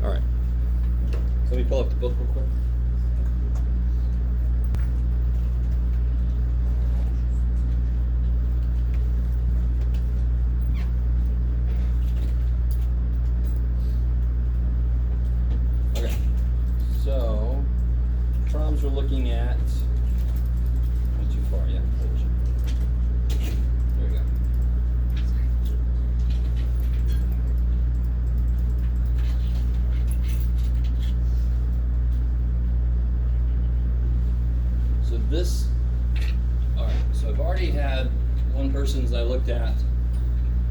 All right. So let me pull up the book real quick. Okay. So, problems we're looking at. Not too far, yeah. There we go. So this, all right, so I've already had one person's I looked at.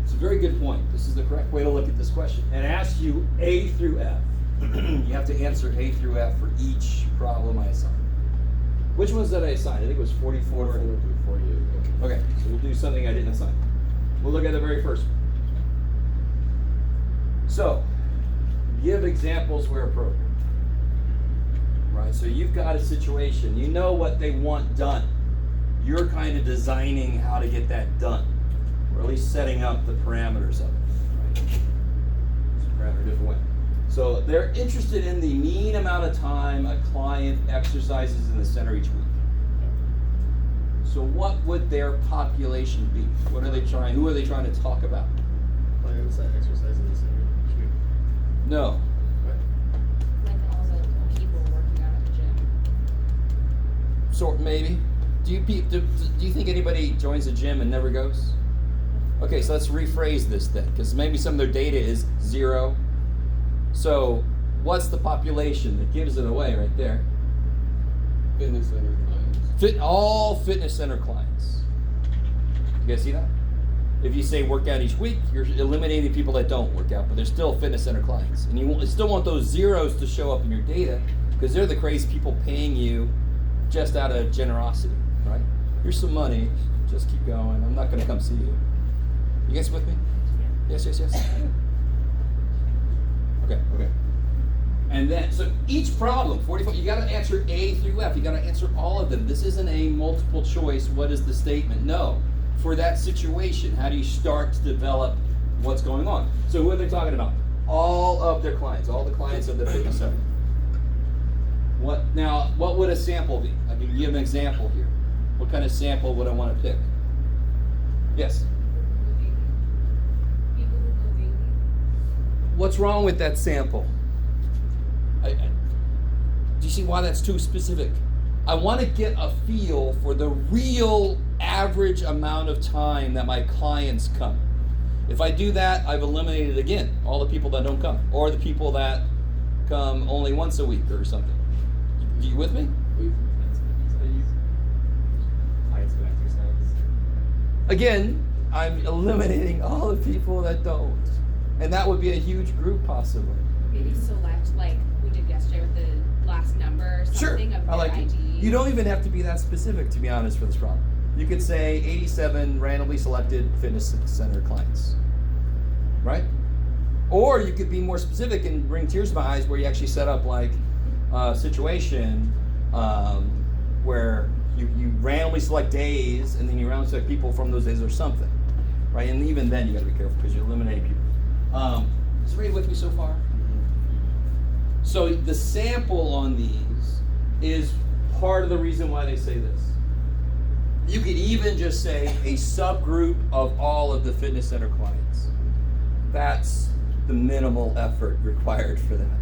It's a very good point. This is the correct way to look at this question. And it asks you A through F. You have to answer A through F for each problem I assign. Which ones did I assign? I think it was 44 through 48. Okay, so we'll do something I didn't assign. We'll look at the very first one. So, give examples where appropriate. Right, so you've got a situation, you know what they want done. You're kind of designing how to get that done, or at least setting up the parameters of it. Right? It's a parameter different way. So they're interested in the mean amount of time a client exercises in the center each week. So what would their population be? What are they trying? Who are they trying to talk about? Clients that exercise in the center each week. No. Sort maybe. Do you think anybody joins a gym and never goes? Okay, so let's rephrase this then, because maybe some of their data is 0. So what's the population that gives it away right there? Fitness center clients. All fitness center clients. You guys see that? If you say work out each week, you're eliminating people that don't work out, but they're still fitness center clients. And you still want those zeros to show up in your data, because they're the crazy people paying you just out of generosity, right? Here's some money, just keep going. I'm not going to come see you. You guys with me? Yes. Okay. And then, so each problem, 44, you got to answer A through F. You got to answer all of them. This isn't a multiple choice, what is the statement? No. For that situation, how do you start to develop what's going on? So who are they talking about? All of their clients, all the clients of the fitness center. What would a sample be? I can give an example here. What kind of sample would I want to pick? Yes? People who go daily. What's wrong with that sample? Do you see why that's too specific? I want to get a feel for the real average amount of time that my clients come. If I do that, I've eliminated again all the people that don't come, or the people that come only once a week or something. You with me? Again, I'm eliminating all the people that don't. And that would be a huge group possibly. Maybe select like we did yesterday with the last number or something of their I like ID. it. You don't even have to be that specific, to be honest, for this problem. You could say 87 randomly selected fitness center clients, right? Or you could be more specific and bring tears to my eyes where you actually set up like a situation where you randomly select days and then you randomly select people from those days or something, right? And even then you gotta be careful because you're eliminating people. Is everybody with me so far? So the sample on these is part of the reason why they say this. You could even just say a subgroup of all of the fitness center clients. That's the minimal effort required for that,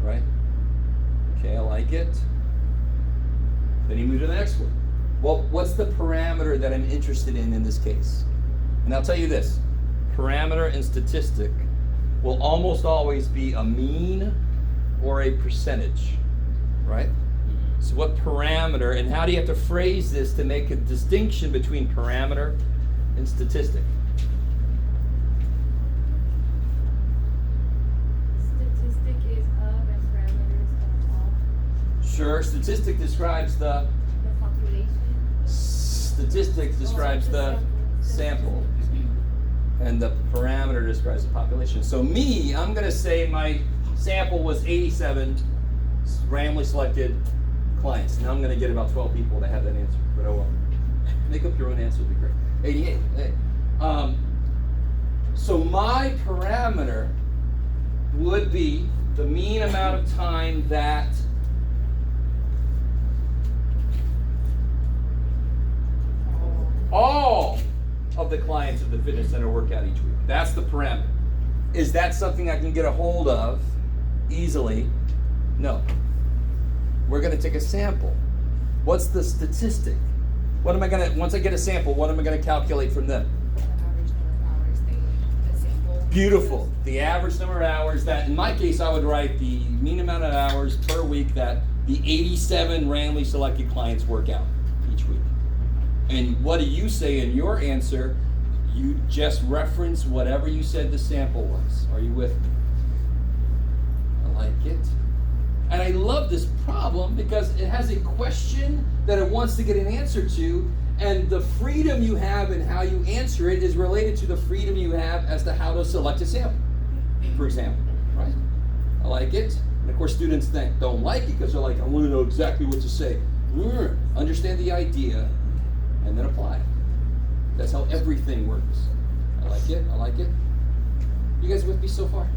right? Okay, I like it. Then you move to the next one. Well, what's the parameter that I'm interested in this case? And I'll tell you this, parameter and statistic will almost always be a mean or a percentage, right? So what parameter, and how do you have to phrase this to make a distinction between parameter and statistic? Statistic is of and parameters of all. Sure, statistic describes the population. Statistic describes the sample. And the parameter describes the population. So me, I'm going to say my sample was 87 randomly selected clients. Now I'm going to get about 12 people that have that answer. But oh well. Make up your own answer would be great. 88. Hey. So my parameter would be the mean amount of time that all of the clients at the fitness center work out each week. That's the parameter. Is that something I can get a hold of easily? No. We're going to take a sample. What's the statistic? What am I going to, once I get a sample, what am I going to calculate from them? The average number of hours the sample. Beautiful. The average number of hours that, in my case, I would write the mean amount of hours per week that the 87 randomly selected clients work out each week. And what do you say in your answer? You just reference whatever you said the sample was. Are you with me? I like it. And I love this problem because it has a question that it wants to get an answer to, and the freedom you have in how you answer it is related to the freedom you have as to how to select a sample, for example, right? I like it. And of course, students don't like it because they're like, I want to know exactly what to say. Understand the idea and then apply it. That's how everything works. I like it. I like it. You guys with me so far?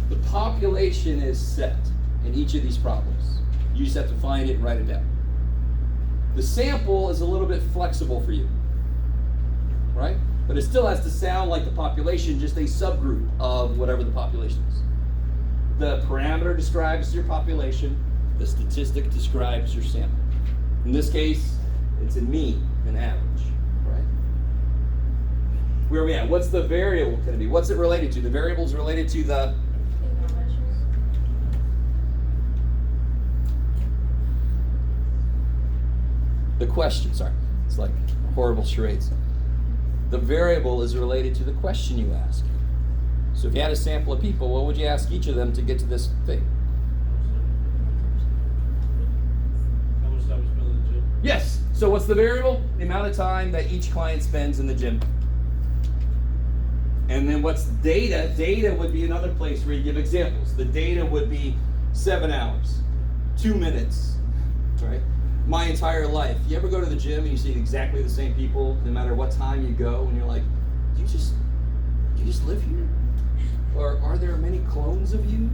The population is set in each of these problems. You just have to find it and write it down. The sample is a little bit flexible for you, right? But it still has to sound like the population, just a subgroup of whatever the population is. The parameter describes your population. The statistic describes your sample. In this case, it's a mean, an average, right? Where are we at? What's the variable going to be? What's it related to? The variable is related to the question, sorry. It's like horrible charades. The variable is related to the question you ask. So if you had a sample of people, what would you ask each of them to get to this thing? How much time we spend in the gym? Yes. So what's the variable? The amount of time that each client spends in the gym. And then what's data? Data would be another place where you give examples. The data would be 7 hours, 2 minutes, right? My entire life. You ever go to the gym and you see exactly the same people no matter what time you go, and you're like, do you just live here? Or are there many clones of you?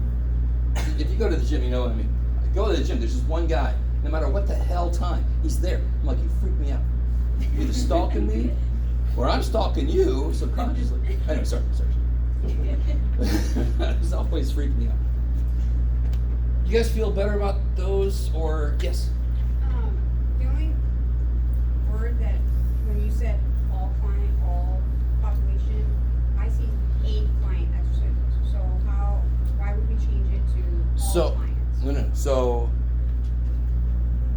If you go to the gym, you know what I mean. Go to the gym, there's just one guy, no matter what the hell time, he's there. I'm like, you freak me out. You're either stalking me, or I'm stalking you subconsciously. Anyway, sorry. This always freaked me out. You guys feel better about those, or yes? The only word that when you said all client, all population, I see a client exercises. So why would we change it to all clients? No. So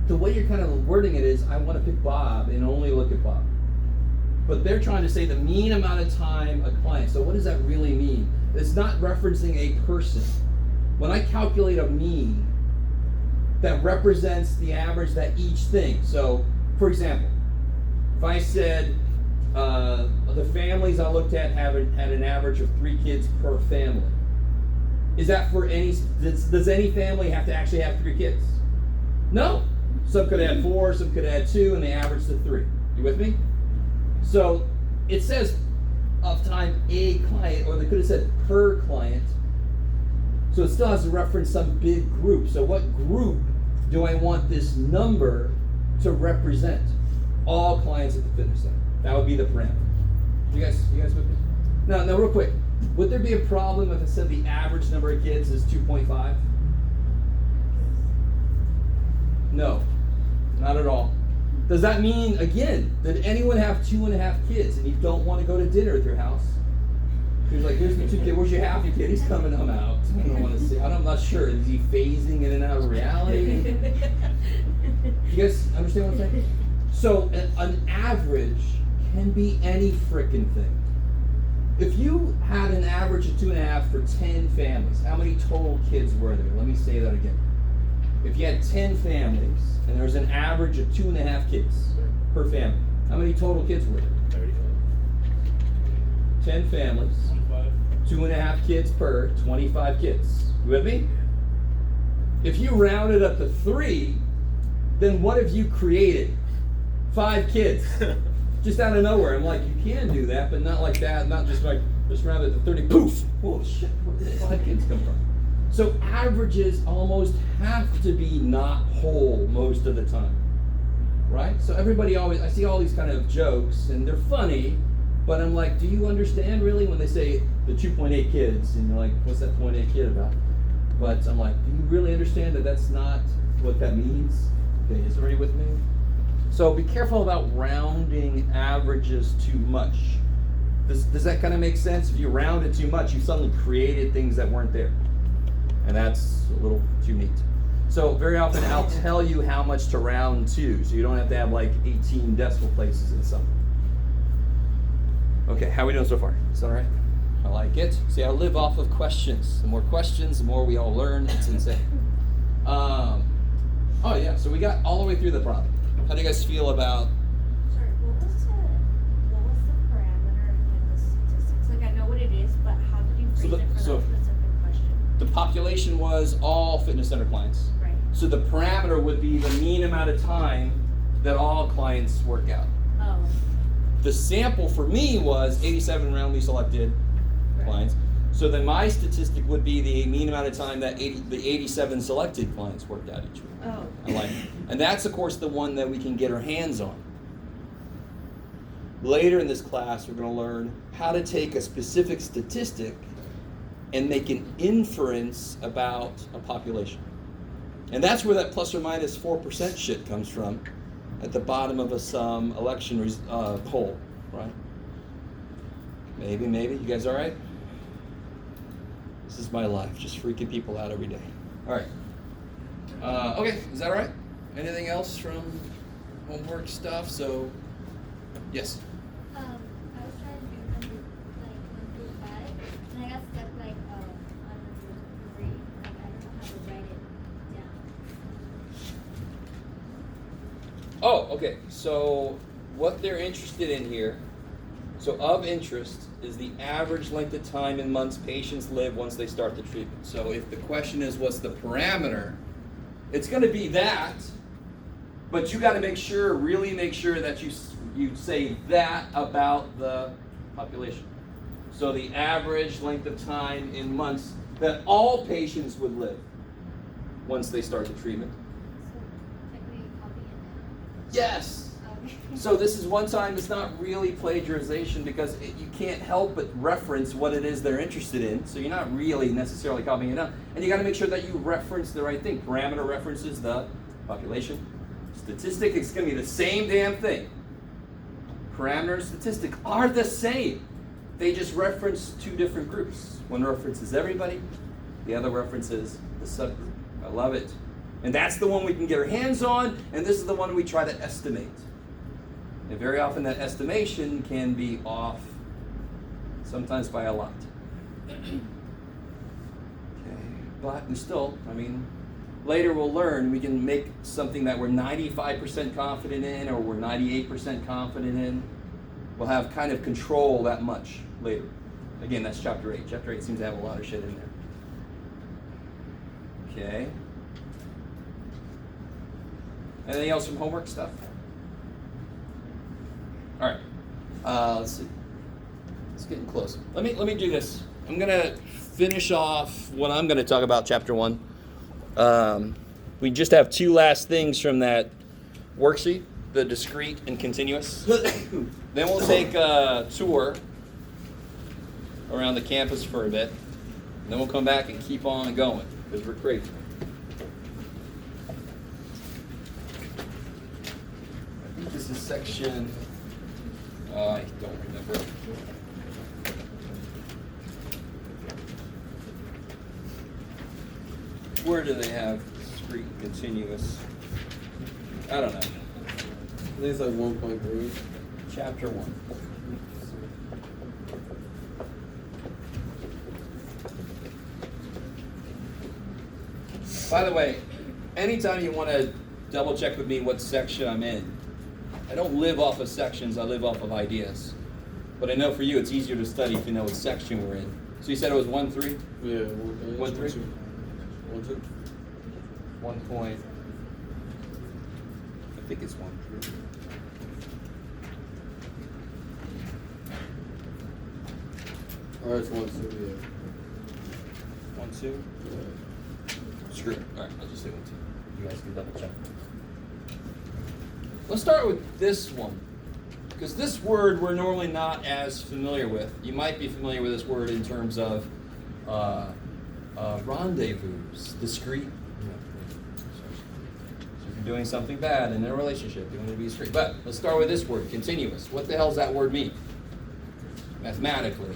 the way you're kind of wording it is, I want to pick Bob and only look at Bob. But they're trying to say the mean amount of time a client. So what does that really mean? It's not referencing a person. When I calculate a mean, that represents the average that each thing. So, for example, if I said the families I looked at had an average of 3 kids per family, is that for any? Does any family have to actually have 3 kids? No. Some could add 4, some could add 2, and they average to 3. You with me? So it says of time a client, or they could have said per client. So it still has to reference some big group. So what group do I want this number to represent? All clients at the fitness center. That would be the parameter. You guys with me? Now real quick, would there be a problem if I said the average number of kids is 2.5? No, not at all. Does that mean, again, that anyone have 2.5 kids and you don't want to go to dinner at their house? He's like, here's the 2 kids. Where's your half your kid? He's coming out. I don't want to see. I'm not sure. Is he phasing in and out of reality? You guys understand what I'm saying? So an average can be any frickin' thing. If you had an average of 2.5 for 10 families, how many total kids were there? Let me say that again. If you had 10 families and there was an average of 2.5 kids per family, how many total kids were there? 35. 10 families, 25. 2.5 kids per, 25 kids. You with me? If you rounded up to 3, then what have you created? 5 kids. Just out of nowhere. I'm like, you can do that, but not like that. Not just like Just round it to 30. Poof! Oh shit! Where did 5 kids come from? So averages almost have to be not whole most of the time, right? So everybody always, I see all these kind of jokes, and they're funny, but I'm like, do you understand really when they say the 2.8 kids, and you're like, what's that 0.8 kid about? But I'm like, do you really understand that that's not what that means? Okay, is everybody with me? So be careful about rounding averages too much. Does that kind of make sense? If you round it too much, you suddenly created things that weren't there. And that's a little too neat. So very often I'll tell you how much to round to, so you don't have to have like 18 decimal places in something. Okay, how are we doing so far? Is that all right? I like it. See, I live off of questions. The more questions, the more we all learn. It's insane. Oh yeah, so we got all the way through the problem. How do you guys feel about? Sorry, what was the parameter in the statistics? Like, I know what it is, but how did you phrase it for so that specific question? The population was all fitness center clients. Right. So the parameter would be the mean amount of time that all clients work out. Oh. The sample for me was 87 roundly selected clients. So then my statistic would be the mean amount of time that the 87 selected clients worked out each week. Oh. And that's of course the one that we can get our hands on. Later in this class, we're going to learn how to take a specific statistic and make an inference about a population. And that's where that plus or minus 4% shit comes from at the bottom of some election poll, right? Maybe. You guys all right? This is my life, just freaking people out every day. All right. Okay, is that all right? Anything else from homework stuff? So, yes. I was trying to do number like 1 through 5, and I got stuck like on number 3. Like I don't know how to write it down. Oh, okay. So what they're interested in here, so of interest is the average length of time in months patients live once they start the treatment. So if the question is what's the parameter, it's going to be that, but you got to really make sure that you say that about the population. So the average length of time in months that all patients would live once they start the treatment. So technically copy it now. Yes. Okay. So this is one time it's not really plagiarization because you can't help but reference what it is they're interested in. So you're not really necessarily copying it out. And you got to make sure that you reference the right thing. Parameter references the population. Statistic is going to be the same damn thing. Parameter and statistic are the same. They just reference 2 different groups. One references everybody, the other references the subgroup. I love it. And that's the one we can get our hands on, and this is the one we try to estimate. And very often that estimation can be off, sometimes by a lot. Okay, but we still, later we'll learn we can make something that we're 95% confident in or we're 98% confident in. We'll have kind of control that much later. Again, that's chapter 8. Chapter 8 seems to have a lot of shit in there. Okay. Anything else from homework stuff? All right. Let's see. It's getting close. Let me do this. I'm gonna finish off what I'm gonna talk about, chapter 1. We just have 2 last things from that worksheet, the discrete and continuous. Then we'll take a tour around the campus for a bit. And then we'll come back and keep on going because we're crazy. I think this is section. I don't remember. Where do they have discrete and continuous? I don't know. I think it's like 1.3. Chapter 1. By the way, anytime you want to double check with me what section I'm in, I don't live off of sections, I live off of ideas. But I know for you it's easier to study if you know what section we're in. So you said it was 1.3? Yeah, 1.3? 1.2. 1 point. I think it's 1.3. Or it's 1, 2, yeah. 1, 2. Yeah. Screw it. All right, I'll just say 1, 2. You guys can double check. Let's start with this one, because this word we're normally not as familiar with. You might be familiar with this word in terms of rendezvous, discrete. So if you're doing something bad in a relationship, you want to be discreet. But let's start with this word, continuous. What the hell does that word mean? Mathematically.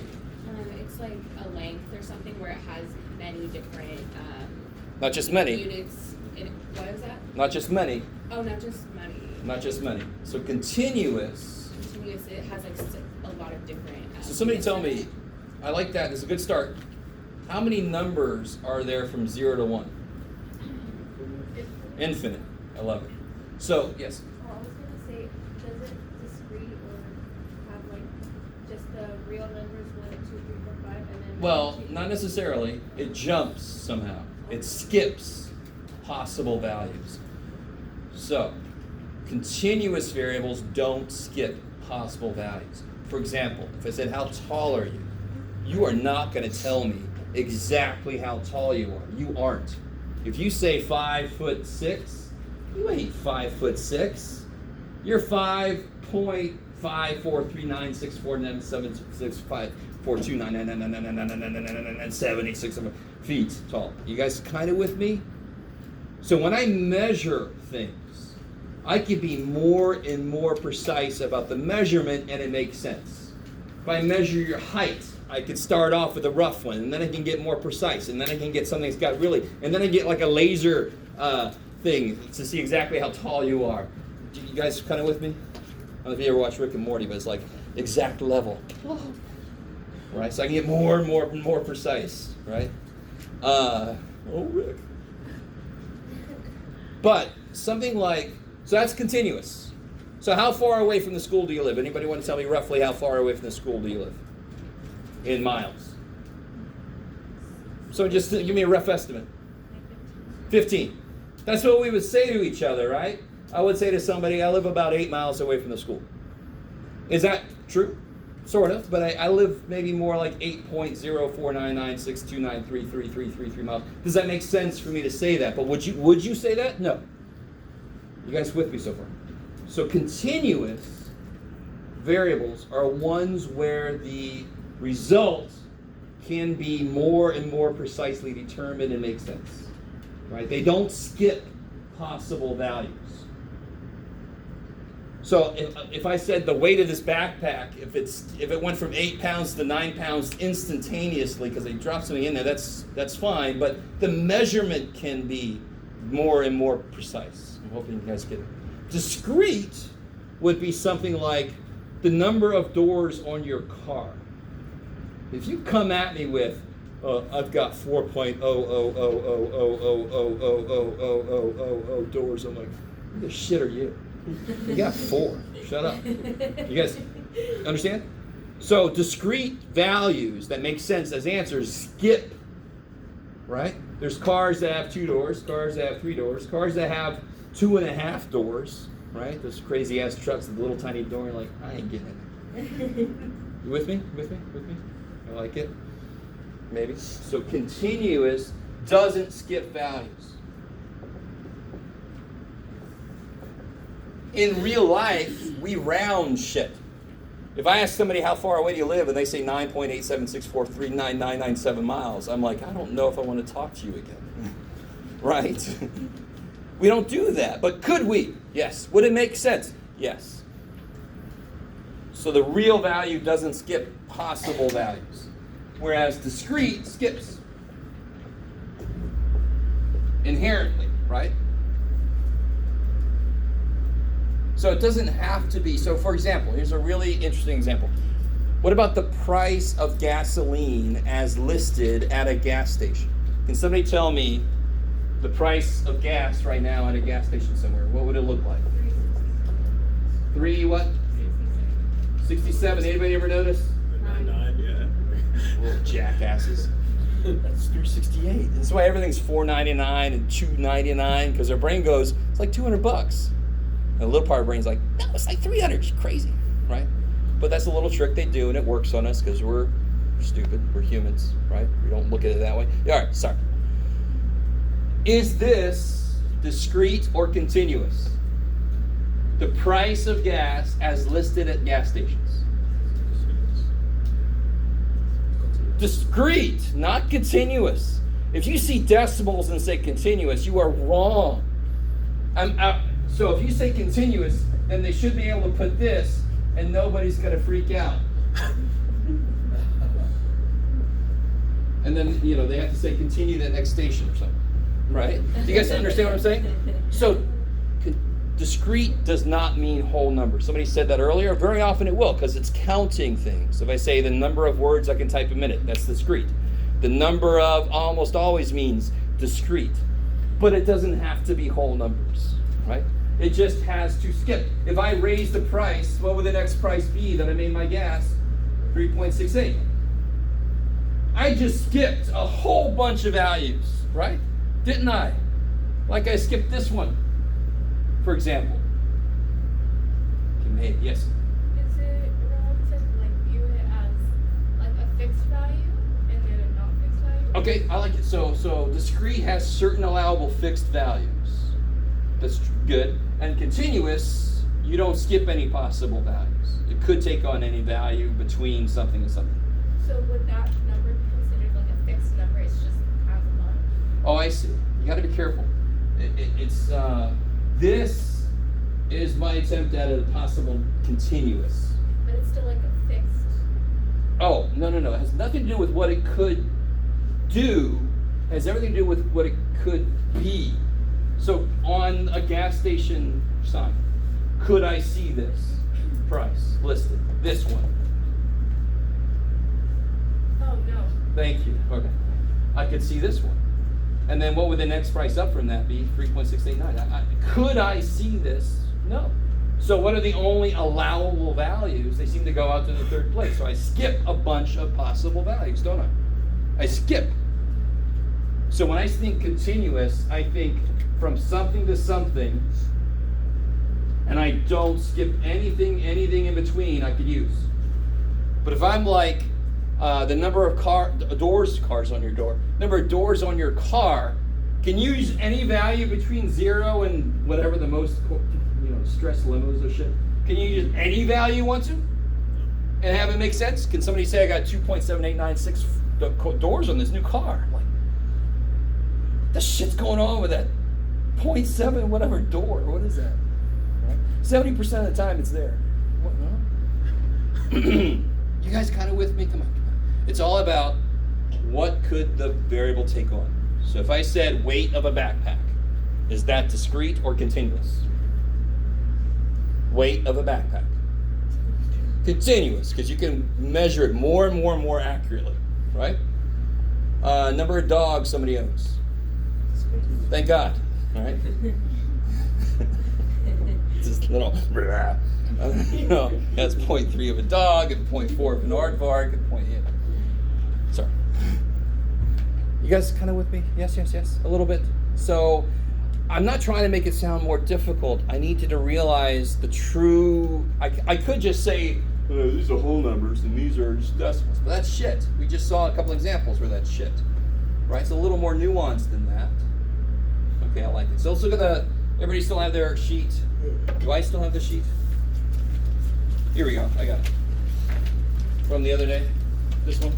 It's like a length or something where it has many different Not just many. units. What is that? Not just many. Oh, not just money. Not just many. So continuous. Continuous. It has like a lot of different. So somebody units tell in me, it. I like that. It's a good start. How many numbers are there from 0 to 1? Infinite. I love it. So, yes. Oh, I was gonna say, does it discrete or have like just the real numbers 1, 2, 3, 4, 5, and then? Well, 1, 2, not necessarily. It jumps somehow. It skips possible values. So, continuous variables don't skip possible values. For example, if I said, how tall are you? You are not going to tell me exactly how tall you are. You aren't. If you say 5'6", you ain't 5'6". You're 5.54396477642999999999999 feet tall. You guys kind of with me? So when I measure things, I can be more and more precise about the measurement, and it makes sense. If I measure your height, I could start off with a rough one, and then I can get more precise, and then I can get something that's got really, and then I get like a laser thing to see exactly how tall you are. You guys kind of with me? I don't know if you ever watch Rick and Morty, but it's like exact level. Right? So I can get more and more precise, right? Rick. But something like, so that's continuous. So how far away from the school do you live? Anybody want to tell me roughly how far away from the school do you live? In miles. So just give me a rough estimate. 15. That's what we would say to each other, right? I would say to somebody, I live about 8 miles away from the school. Is that true? Sort of, but I live maybe more like 8.04996293333 miles. Does that make sense for me to say that? But would you say that? No. You guys with me so far? So continuous variables are ones where the result can be more and more precisely determined and make sense. Right? They don't skip possible values. So if I said the weight of this backpack, if it went from 8 pounds to 9 pounds instantaneously because they dropped something in there, that's fine. But the measurement can be more and more precise. I'm hoping you guys get it. Discrete would be something like the number of doors on your car. If you come at me with, I've got 4.0000000000000 doors, I'm like, who the shit are you? You got 4. Shut up. You guys understand? So discrete values that make sense as answers skip, right? There's cars that have 2 doors, cars that have 3 doors, cars that have 2.5 doors, right? Those crazy ass trucks with a little tiny door. You're like, I ain't getting it. You with me? With me? With me? I like it. Maybe. So continuous doesn't skip values. In real life, we round shit. If I ask somebody how far away do you live and they say 9.876439997 miles, I'm like, I don't know if I want to talk to you again. Right? We don't do that. But could we? Yes. Would it make sense? Yes. So the real value doesn't skip possible values, whereas discrete skips inherently, right? So it doesn't have to be. So for example, here's a really interesting example. What about the price of gasoline as listed at a gas station? Can somebody tell me the price of gas right now at a gas station somewhere? What would it look like? 3 what? 67. Anybody ever notice? 99, yeah. Little jackasses. That's 368. That's why everything's $4.99 and $2.99, because their brain goes, it's like $200. And the little part of the brain's like, no, it's like $300. It's crazy, right? But that's a little trick they do, and it works on us because we're We're stupid. We're humans, right? We don't look at it that way. All right, sorry. Is this discrete or continuous? The price of gas as listed at gas stations. Discrete, not continuous. If you see decimals and say continuous, you are wrong. So if you say continuous, then they should be able to put this, and nobody's going to freak out. And then, they have to say continue the next station or something, right? Do you guys understand what I'm saying? So discrete does not mean whole numbers. Somebody said that earlier. Very often it will, because it's counting things. If I say the number of words I can type a minute, that's discrete. The number of almost always means discrete. But it doesn't have to be whole numbers, right? It just has to skip. If I raise the price, what would the next price be that I made my gas? 3.68. I just skipped a whole bunch of values, right? Didn't I? Like I skipped this one, for example. Okay, yes? Is it wrong to view it as a fixed value and then a not fixed value? Okay, I like it. So discrete has certain allowable fixed values. That's good. And continuous, you don't skip any possible values. It could take on any value between something and something. So would that number be considered a fixed number? It's just as a month? Oh, I see. You got to be careful. This is my attempt at a possible continuous. But it's still a fixed. Oh, no. It has nothing to do with what it could do. It has everything to do with what it could be. So on a gas station sign, could I see this price listed? This one. Oh, no. Thank you. Okay. I could see this one. And then what would the next price up from that be? 3.689. Could I see this? No. So what are the only allowable values? They seem to go out to the third place. So I skip a bunch of possible values, don't I? I skip. So when I think continuous, I think from something to something, and I don't skip anything in between I could use. But if I'm like the number of cars on your door, number of doors on your car, can you use any value between 0 and whatever the most stress limos or shit? Can you use any value you want to and have it make sense? Can somebody say I got 2.7896 doors on this new car? Like, what the shit's going on with that 0.7 whatever door? What is that? Right? 70% of the time it's there. What, no? You guys kind of with me? Come on. It's all about what could the variable take on. So if I said weight of a backpack, is that discrete or continuous? Weight of a backpack. Continuous, because you can measure it more and more accurately, right? Number of dogs somebody owns. Thank God, all right? This little, that's 0.3 of a dog and 0.4 of an aardvark and sorry. You guys kind of with me? Yes, a little bit. So I'm not trying to make it sound more difficult. I need you to realize the true, I could just say, these are whole numbers and these are just decimals, but that's shit. We just saw a couple examples where that's shit, right? It's a little more nuanced than that. Okay, I like it. So let's look at everybody still have their sheet? Do I still have the sheet? Here we go, I got it. From the other day, this one?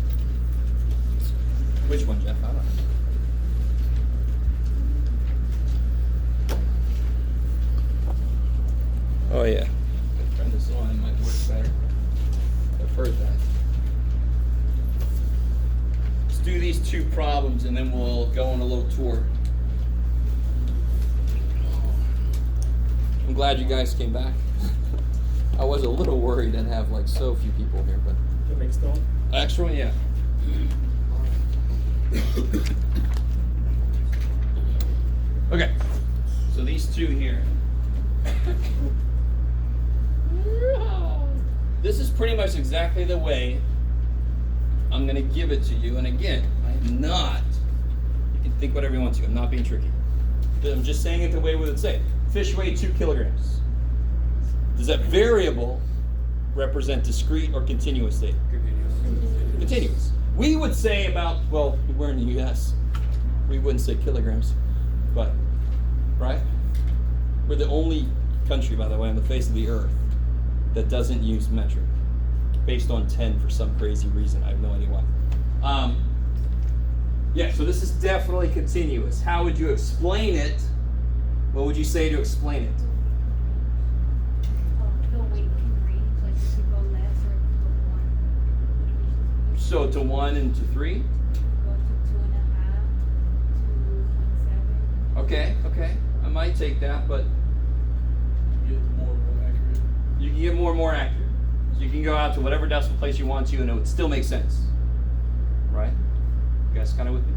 Which one, Jeff? I don't know. Oh yeah. Turn this on, it might work better. I've heard that. Let's do these two problems and then we'll go on a little tour. I'm glad you guys came back. I was a little worried I'd have like so few people here, but The next one? extra one, yeah. Okay, so these two here. This is pretty much exactly the way I'm going to give it to you. And again, I'm not, you can think whatever you want to, I'm not being tricky. I'm just saying it the way we would say it. Fish weigh 2 kilograms. Does that variable represent discrete or continuous data? Continuous. We would say about, well, we're in the US. We wouldn't say kilograms, but, right? We're the only country, by the way, on the face of the earth that doesn't use metric, based on 10 for some crazy reason. I have no idea why. Yeah, so this is definitely continuous. How would you explain it? What would you say to explain it? The weight can range, like it could go less or it could go one. So to 1 and to 3? Go to 2.5 to 0.7. Okay. I might take that, but Get more and more accurate. you can get more and more accurate. So you can go out to whatever decimal place you want to, and it would still make sense. Right? You guys kind of with me?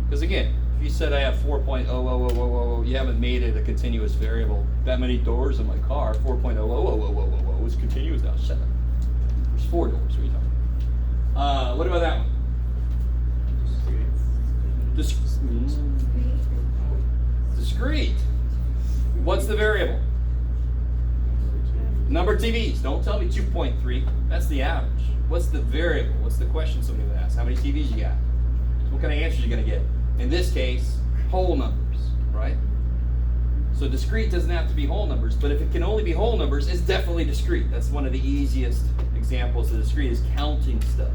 Because again, if you said I have 4.00000, you haven't made it a continuous variable. That many doors in my car, 4.00000 is continuous now. Shut up. There's 4 doors. What are you talking about? What about that one? Discrete. What's the variable? Number of TVs. Don't tell me 2.3. That's the average. What's the variable? What's the question somebody would ask? How many TVs you got? What kind of answers you going to get? In this case, whole numbers, right? So discrete doesn't have to be whole numbers, but if it can only be whole numbers, it's definitely discrete. That's one of the easiest examples of discrete is counting stuff.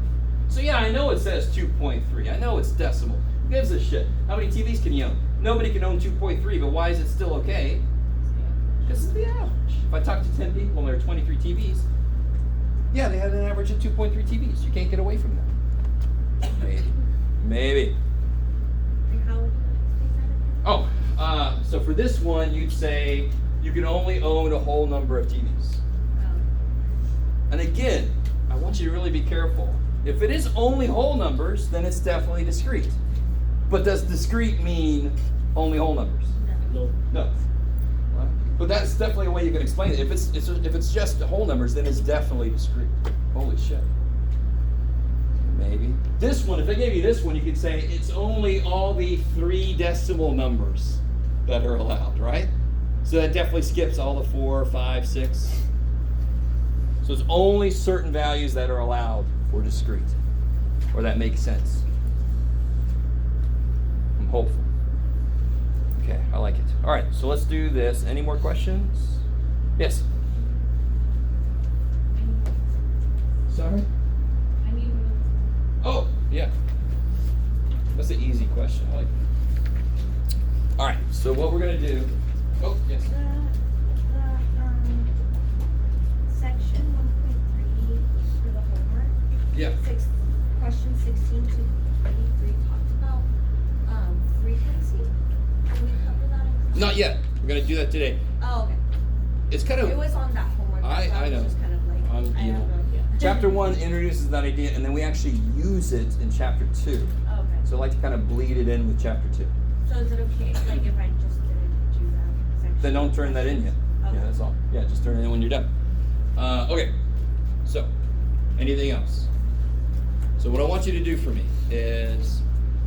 So yeah, I know it says 2.3. I know it's decimal. Who gives a shit? How many TVs can you own? Nobody can own 2.3, but why is it still okay? Because it's the average. If I talk to 10 people and there are 23 TVs, yeah, they had an average of 2.3 TVs. You can't get away from that. Maybe. And how would you explain that again? Oh, so for this one, you'd say you can only own a whole number of TVs. And again, I want you to really be careful. If it is only whole numbers, then it's definitely discrete. But does discrete mean only whole numbers? No. No. Well, but that's definitely a way you can explain it. If it's just whole numbers, then it's definitely discrete. Holy shit. Maybe. This one, if I gave you this one, you could say it's only all the 3 decimal numbers that are allowed, right? So that definitely skips all the 4, 5, 6. So it's only certain values that are allowed for discrete, or that makes sense. I'm hopeful. Okay, I like it. All right, so let's do this. Any more questions? Yes. Sorry? I need room. Oh, yeah. That's an easy question. I like it. All right, so what we're going to do. Oh, yes. Section 1.3 for the homework. Yeah. Question 16 to 33 talks about frequency. Can we cover that in class? Not yet. We're going to do that today. Oh, okay. It's kind of. It was on that homework. I was know. Just kind of like, I'm I evil. have no idea. Chapter 1 introduces that idea, and then we actually use it in Chapter 2. Okay. So I like to kind of bleed it in with Chapter 2. So is it okay, like if I just didn't do that section? Then don't turn that in yet. Okay. Yeah, that's all. Yeah, just turn it in when you're done. Okay. So, anything else? So what I want you to do for me is,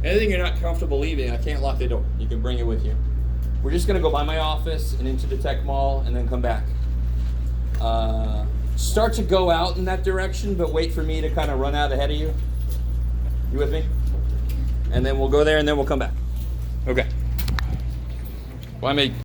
anything you're not comfortable leaving, I can't lock the door. You can bring it with you. We're just going to go by my office and into the tech mall and then come back. Start to go out in that direction, but wait for me to kind of run out ahead of you. You with me? And then we'll go there and then we'll come back. Okay. Well, I may